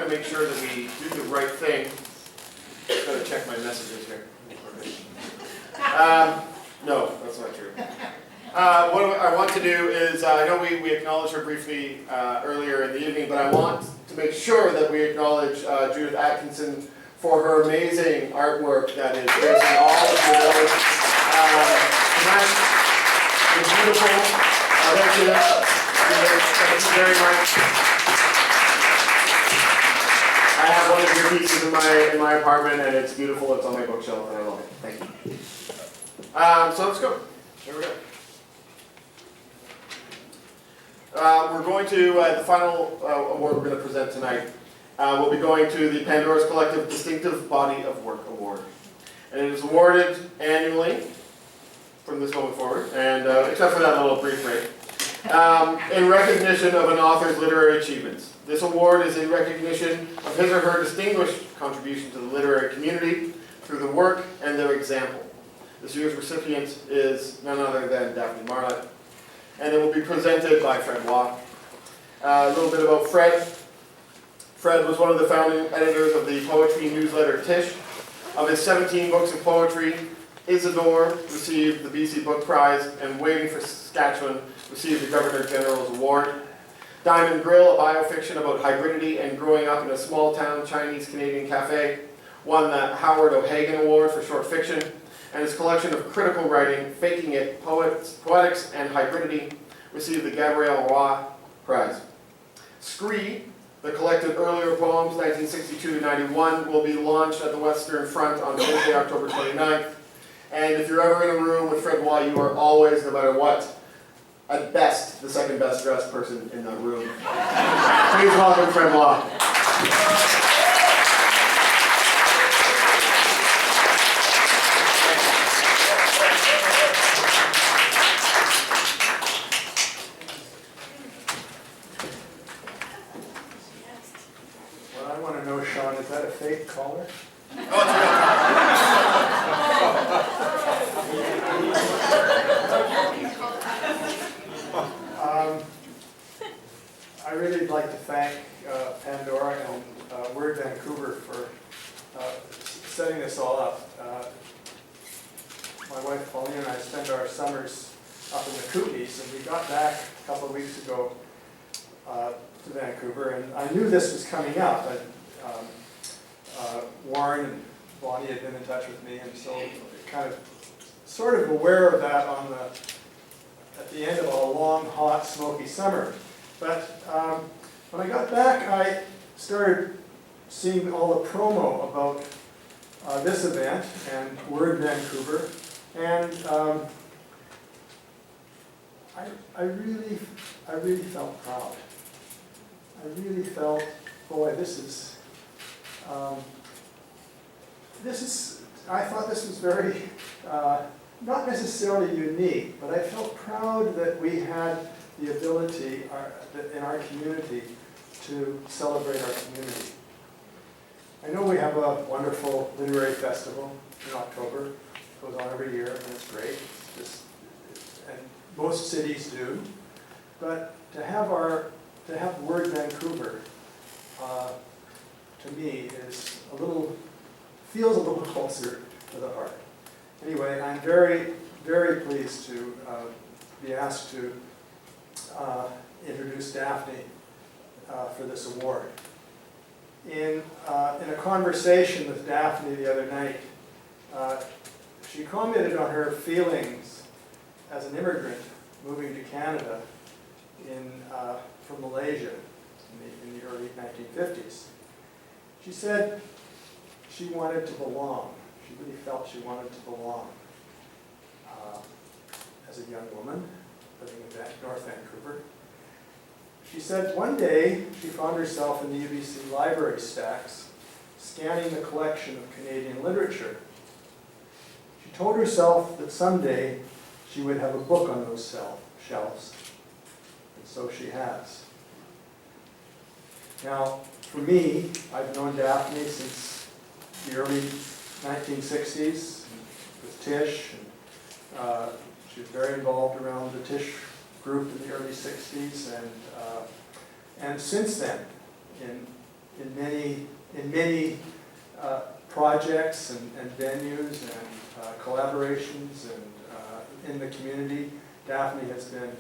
to make sure that we do the right thing. Just gotta check my messages here. No, that's not true. What I want to do is, I know we acknowledged her briefly earlier in the evening, but I want to make sure that we acknowledge Judith Atkinson for her amazing artwork that is gracing all of the awards. Tonight is beautiful. Thank you. Thank you very much. I have one of your pieces in my apartment, and it's beautiful. It's on my bookshelf, and I love it. Thank you. So let's go. Here we go. We're going to, the final award we're going to present tonight, we'll be going to the Pandora's Collective Distinctive Body of Work Award. And it is awarded annually from this moment forward, and except for that little brief break, in recognition of an author's literary achievements. This award is in recognition of his or her distinguished contribution to the literary community through the work and their example. This year's recipient is none other than Daphne Marlatt, and it will be presented by Fred Waugh. A little bit about Fred. Fred was one of the founding editors of the poetry newsletter Tish. Of his 17 books of poetry, Isidore received the BC Book Prize, and Waiting for Saskatchewan received the Governor General's Award. Diamond Grill, a biofiction about hybridity and growing up in a small-town Chinese-Canadian cafe, won the Howard O'Hagan Award for short fiction, and his collection of critical writing, Faking It, Poetics and Hybridity, received the Gabrielle Roy Prize. Scree, the collected earlier poems, 1962 to 91, will be launched at the Western Front on Thursday, October 29th. And if you're ever in a room with Fred Waugh, you are always, no matter what, at best, the second best dressed person in that room. Please welcome Fred Waugh. What I want to know, Sean, is that a fake collar? Oh, it's real. I really like to thank Pandora and Word Vancouver for setting this all up. My wife Pauline and I spend our summers up in the Kootenays, and we got back a couple of weeks ago to Vancouver, and I knew this was coming up. Warren and Bonnie had been in touch with me, and so kind of sort of aware of that at the end of a long, hot, smoky summer. But when I got back, I started seeing all the promo about this event and Word Vancouver, and I really felt proud. I really felt, boy, this is. I thought this was very, not necessarily unique, but I felt proud that we had the ability in our community to celebrate our community. I know we have a wonderful literary festival in October. It goes on every year, and it's great. And most cities do. But to have Word Vancouver, to me, feels a little closer to the heart. Anyway, I'm very, very pleased to be asked to introduce Daphne for this award. In a conversation with Daphne the other night, she commented on her feelings as an immigrant moving to Canada from Malaysia in the early 1950s. She said she wanted to belong. She really felt she wanted to belong as a young woman living in North Vancouver. She said one day she found herself in the UBC library stacks scanning the collection of Canadian literature. She told herself that someday she would have a book on those shelves, and so she has. Now, for me, I've known Daphne since the early 1960s with Tish. She was very involved around the Tish group in the early 60s, and since then, in in many projects and venues and collaborations and in the community. Daphne has been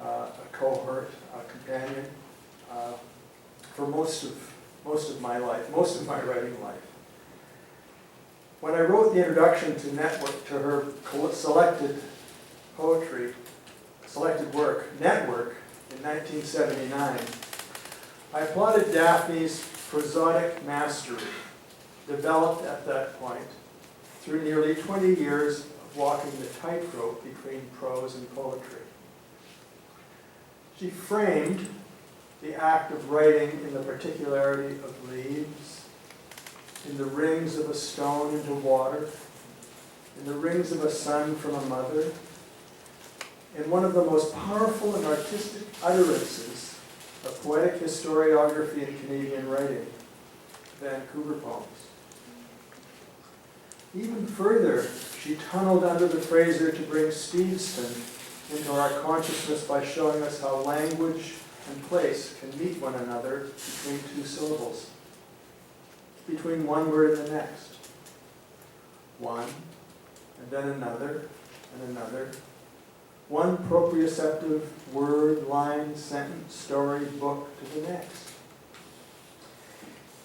a cohort, a companion for most of my life, most of my writing life. When I wrote the introduction to her selected work, Network, in 1979, I applauded Daphne's prosodic mastery, developed at that point through nearly 20 years of walking the tightrope between prose and poetry. She framed the act of writing in the particularity of leaves, in the rings of a stone into water, in the rings of a son from a mother, in one of the most powerful and artistic utterances of poetic historiography in Canadian writing, Vancouver poems. Even further, she tunneled under the Fraser to bring Steveston into our consciousness by showing us how language and place can meet one another between two syllables, between one word and the next. One, and then another, and another. One proprioceptive word, line, sentence, story, book to the next.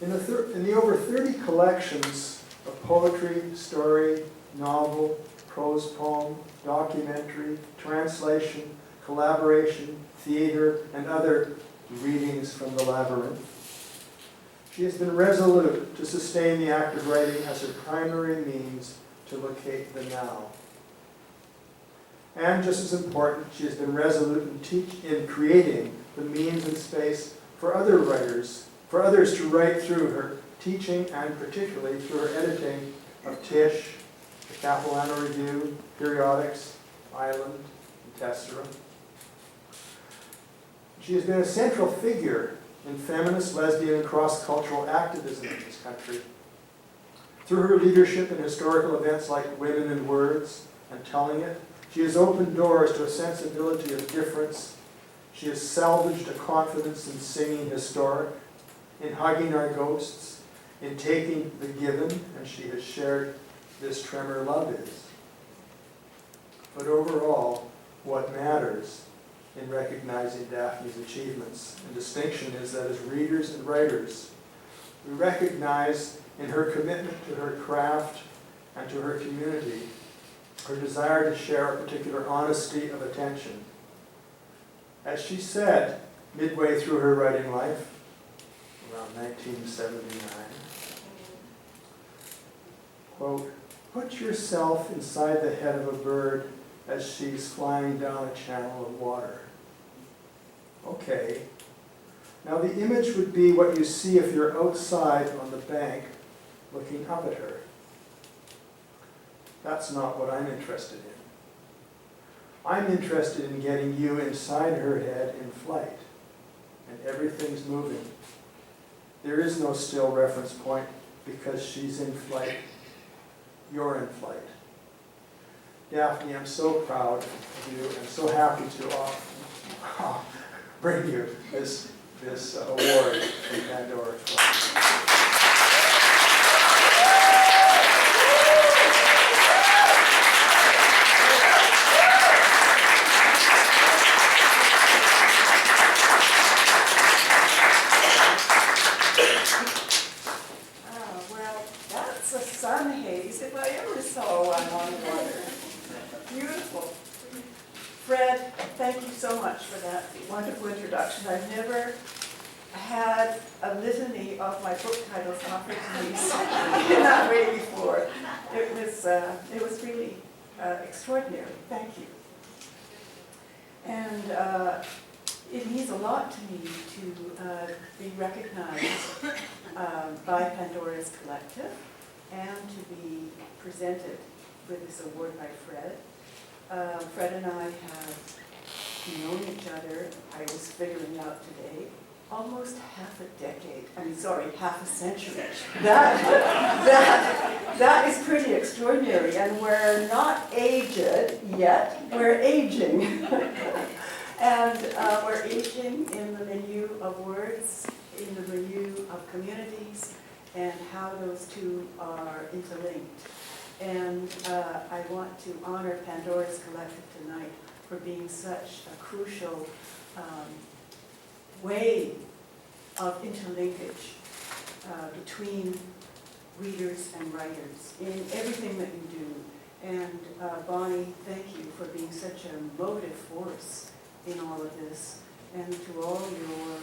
In the over 30 collections of poetry, story, novel, prose poem, documentary, translation, collaboration, theater, and other readings from the labyrinth, she has been resolute to sustain the act of writing as her primary means to locate the now. And just as important, she has been resolute in creating the means and space for other writers, for others to write through her teaching and particularly through her editing of Tish, the Capilano Review, periodics, Island, and Tessera. She has been a central figure in feminist, lesbian, and cross-cultural activism in this country. Through her leadership in historical events like Women in Words and Telling It, she has opened doors to a sensibility of difference. She has salvaged a confidence in singing historic, in hugging our ghosts, in taking the given, and she has shared this tremor love is. But overall, what matters in recognizing Daphne's achievements and distinction is that as readers and writers, we recognize in her commitment to her craft and to her community her desire to share a particular honesty of attention. As she said midway through her writing life, around 1979, quote, "Put yourself inside the head of a bird as she's flying down a channel of water." Okay. Now the image would be what you see if you're outside on the bank looking up at her. That's not what I'm interested in. I'm interested in getting you inside her head in flight, and everything's moving. There is no still reference point because she's in flight. You're in flight. Daphne, I'm so proud of you and so happy to bring you this award from Pandora. Sun haze if I ever saw one on water. Beautiful. Fred, thank you so much for that wonderful introduction. I've never had a litany of my book titles offered to me in that way before. It was really extraordinary. Thank you. And it means a lot to me to be recognized by Pandora's Collective, and to be presented with this award by Fred. Fred and I have known each other, I was figuring out today, almost half a century. That is pretty extraordinary, and we're not aged yet, we're aging. And we're aging in the milieu of words, in the milieu of community. how those two are interlinked. And I want to honor Pandora's Collective tonight for being such a crucial way of interlinkage between readers and writers in everything that you do. And Bonnie, thank you for being such a motive force in all of this. And to all your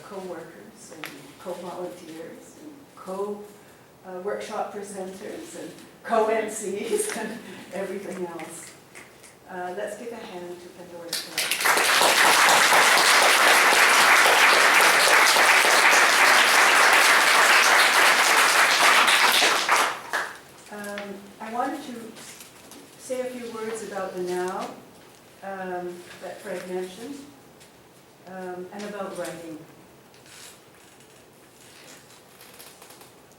co-workers and co-volunteers and co-workshop presenters and co-MCs and everything else. Let's give a hand to Pandora's Collective. I wanted to say a few words about the now that Fred mentioned, and about writing.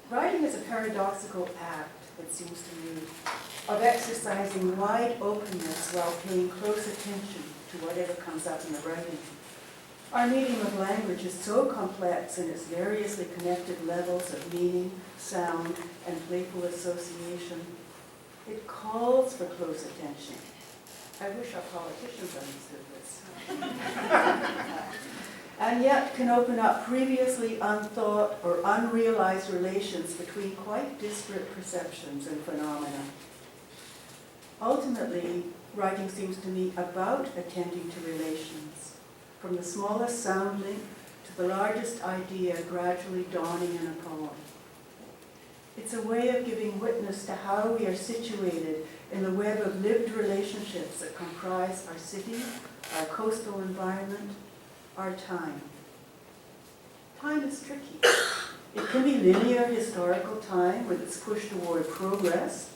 Writing is a paradoxical act, it seems to me, of exercising wide openness while paying close attention to whatever comes up in the writing. Our medium of language is so complex in its variously connected levels of meaning, sound, and playful association. It calls for close attention. I wish our politicians understood this. And yet can open up previously unthought or unrealized relations between quite disparate perceptions and phenomena. Ultimately, writing seems to me about attending to relations, from the smallest sound link to the largest idea gradually dawning in a poem. It's a way of giving witness to how we are situated in the web of lived relationships that comprise our city, our coastal environment, our time. Time is tricky. It can be linear historical time with its push toward progress,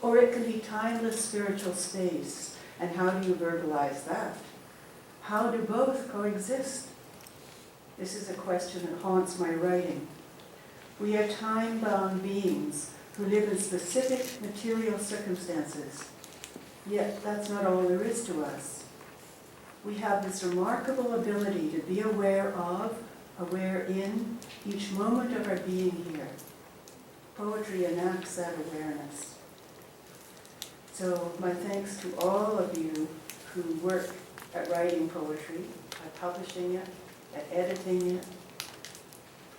or it can be timeless spiritual space. And how do you verbalize that? How do both coexist? This is a question that haunts my writing. We are time-bound beings who live in specific material circumstances, yet that's not all there is to us. We have this remarkable ability to be aware of, aware in, each moment of our being here. Poetry enacts that awareness. So my thanks to all of you who work at writing poetry, at publishing it, at editing it,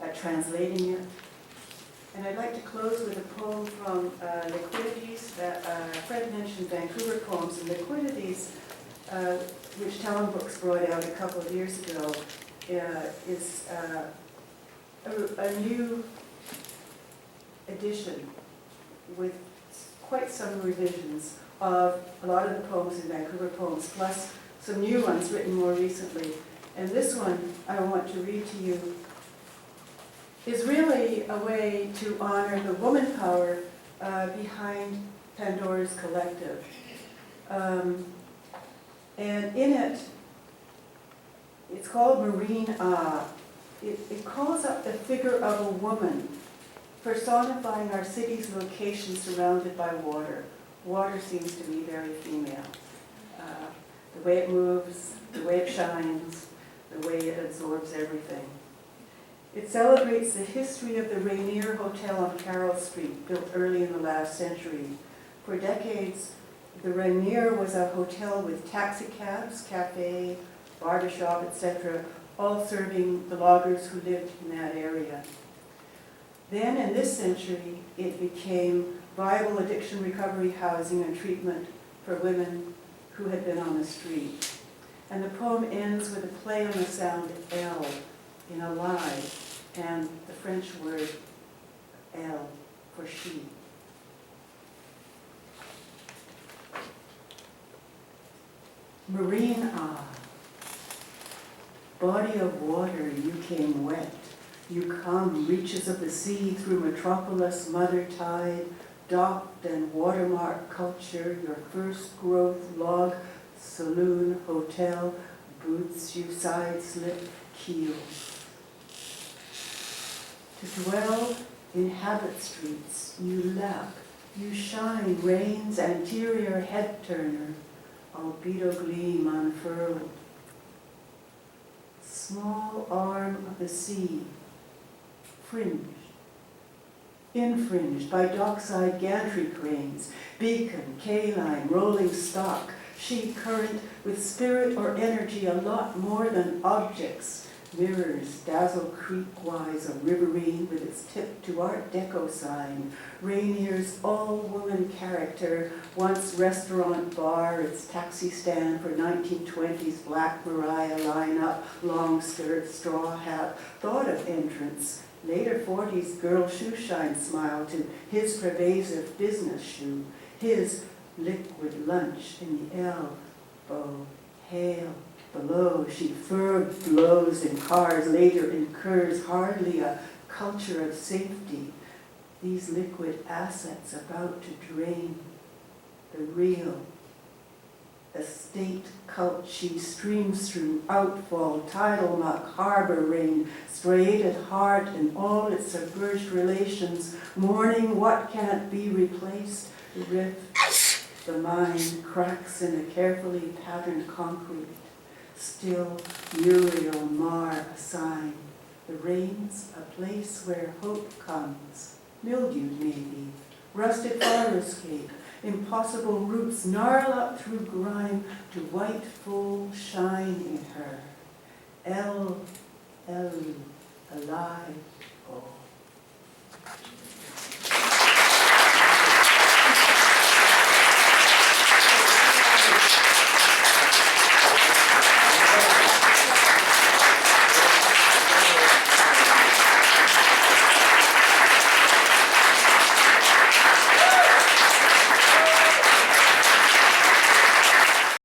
at translating it. And I'd like to close with a poem from Liquidities. Fred mentioned Vancouver poems, and Liquidities, which Talon Books brought out a couple of years ago, is a new edition with quite some revisions of a lot of the poems in Vancouver poems, plus some new ones written more recently. And this one I want to read to you is really a way to honor the woman power behind Pandora's Collective. And in it, it's called Marine Ah. It calls up the figure of a woman, personifying our city's location surrounded by water. Water seems to be very female. The way it moves, the way it shines, the way it absorbs everything. It celebrates the history of the Rainier Hotel on Carroll Street, built early in the last century. For decades, the Rainier was a hotel with taxicabs, cafe, barbershop, etc., all serving the loggers who lived in that area. Then, in this century, it became viable addiction recovery housing and treatment for women who had been on the street. And the poem ends with a play on the sound L in a lie, and the French word elle for she. Marine Ah, body of water, you came wet. You come, reaches of the sea, through metropolis, mother tide, docked and watermark culture, your first growth log, saloon, hotel, boots you side slip, keel. To dwell, inhabit streets, you lap, you shine, rain's anterior head turner, albedo gleam unfurled. Small arm of the sea, fringed, infringed by dockside gantry cranes, beacon, K-line, rolling stock, sheet current with spirit or energy a lot more than objects, mirrors dazzle creek-wise a riverine with its tip to Art Deco sign, Rainier's all-woman character, once restaurant bar, its taxi stand for 1920s Black Maria lineup, long skirt, straw hat, thought of entrance, later 40s girl shoe shine smile to his pervasive business shoe, his liquid lunch in the elbow, hail, below, she ferved blows in cars, later incurs hardly a culture of safety. These liquid assets about to drain the real estate cult she streams through, outfall, tidal muck, harbor rain, striated heart in all its submerged relations, mourning what can't be replaced, the rift, the mind cracks in a carefully patterned concrete. Still, Muriel mar a sign. The rain's a place where hope comes. Mildewed maybe, rusted fire escape, impossible roots gnarl up through grime to white full shine in her. El, alive,